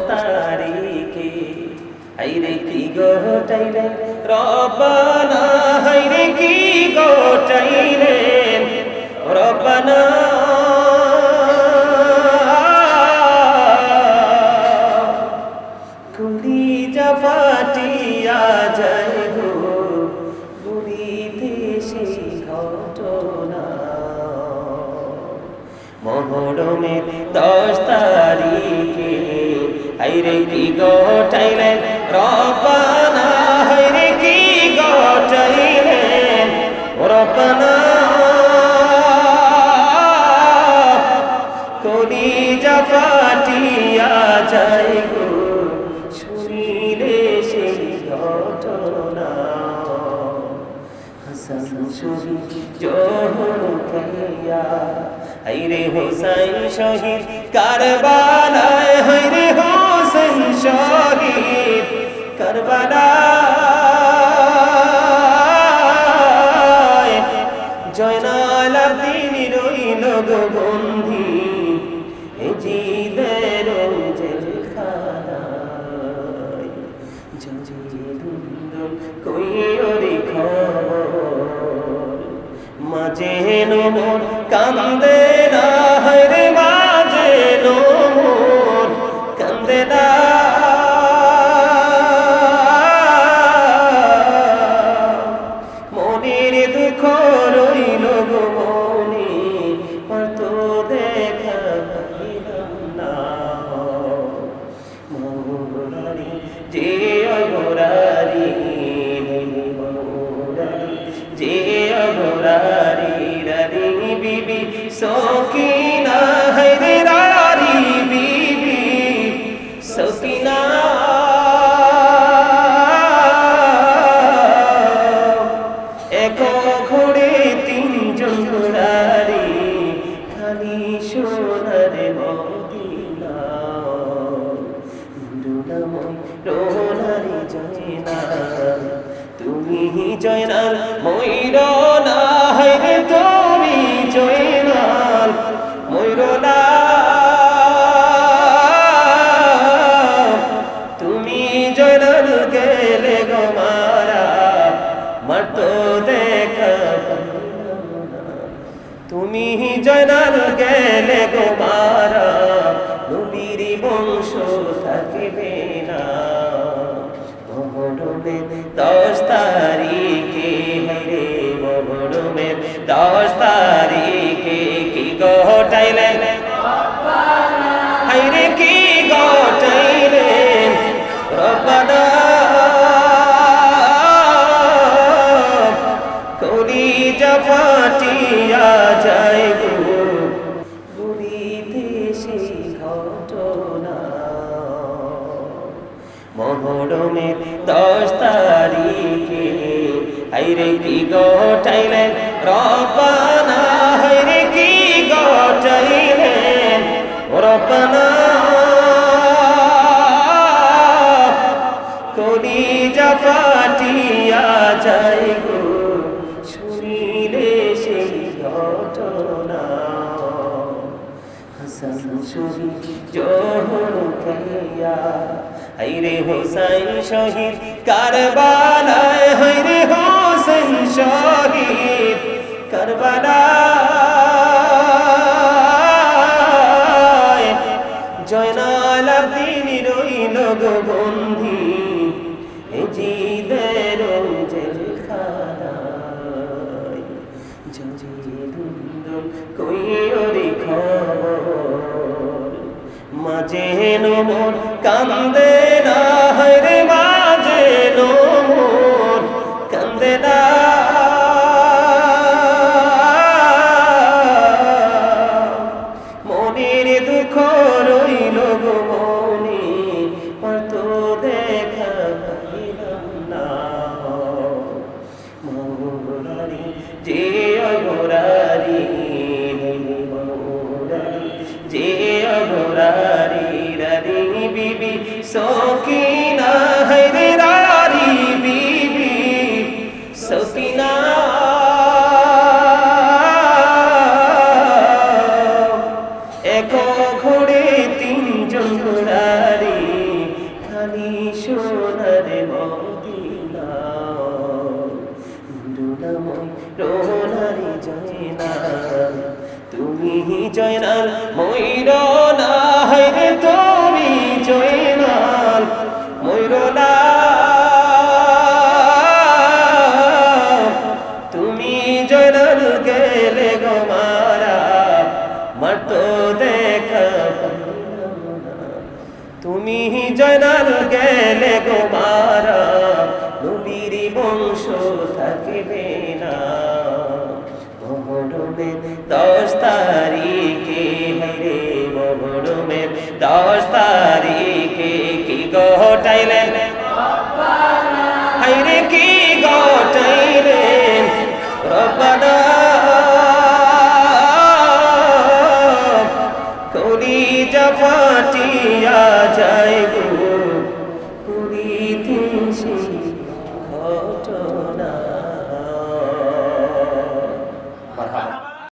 তারিখে হাইরে কি গোটাইলে রব্বানা হাইরে কি গোটাইলে রব্বানা কলিজা ফাটিয়া যায় গো বুড়িতে সেই ঘটনা মহরমের 10 তারিখে হাইরে কি গোটাইলেন রব্বানা হাইরে কি গোটাইলেন রব্বানা কলিজা ফাটিয়া যায় গো শুনিলে সেই ঘটনা হাসান শহীদ জোহর খাইয়া হাইরে হোসেন শহীদ কারবালায় হাইরে হোসেন শহীদ কারবালায় জয়নাল আবদিন রইল গো বন্দী জিদের জেলখানায় জঞ্জিরুন্দর কইরে খবর মাঝে নোমর কান্দে না হায়রে মাঝে নোমর কান্দে না মনের দুঃখ রইল গো মনে পারত দেখা পাইলাম না মৌরারি যে অগরারি যে অগরারি রারি বিবি সকিনা হায়রে রারি বিবি সকিনা এক ঘোড়ে 3 জন ঘোড়ারি খালি সোনার মদিনা রোনাময় রোনারি জয়নাল তুমি জয়নাল ময়ূরনা হায়রে তুমি জয়নাল ময়ূরনা তুমি জয়নাল গেলে গো মারা মারতো দেখা তুমি জয়নাল গেলে গো মারা নবীর বংশ থাকবে না মহরমের 10 তারিখে হায়রে মহরমের 10 তারিখে কি গোটাইলেন হায়রে কি গোটাইলেন রব্বানা কলিজা ফাটিয়া যায় গো বুড়িতে সেই ঘটনা মহরমের 10 তারিখে হায়রে কি গোটাইলেন রব্বানা হায়রে কি গোটাইলেন রব্বানা কলিজা ফাটিয়া যায় গো শুনিলে সেই ঘটনা হাসান শহীদ জোহর খাইয়া হায়রে হোসেন শহীদ কারবালায় হায়রে হোসেন শহীদ কারবালায় জয়নাল আবদিন রইল গো বন্দী জিদের জেলখানায় জঞ্জিরুন্দর কইরে খবর মাঝে নোমর কান্দে না হায়রে মাঝে নোমর কান্দে না মনের দুঃখ রইল গো মনে পারত দেখা পাইলাম না মৌরারি যে অগরারি মৌরারি যে অগরারি রারি বিবি সকিনা হায়রে রারি বিবি সকিনা এক ঘোড়ে 3 জন ঘোড়ারি তুমি জয়নাল গেলে গো মারা নবীর বংশ থাকবে না মহরমের 10 তারিখে হরে মহরমের 10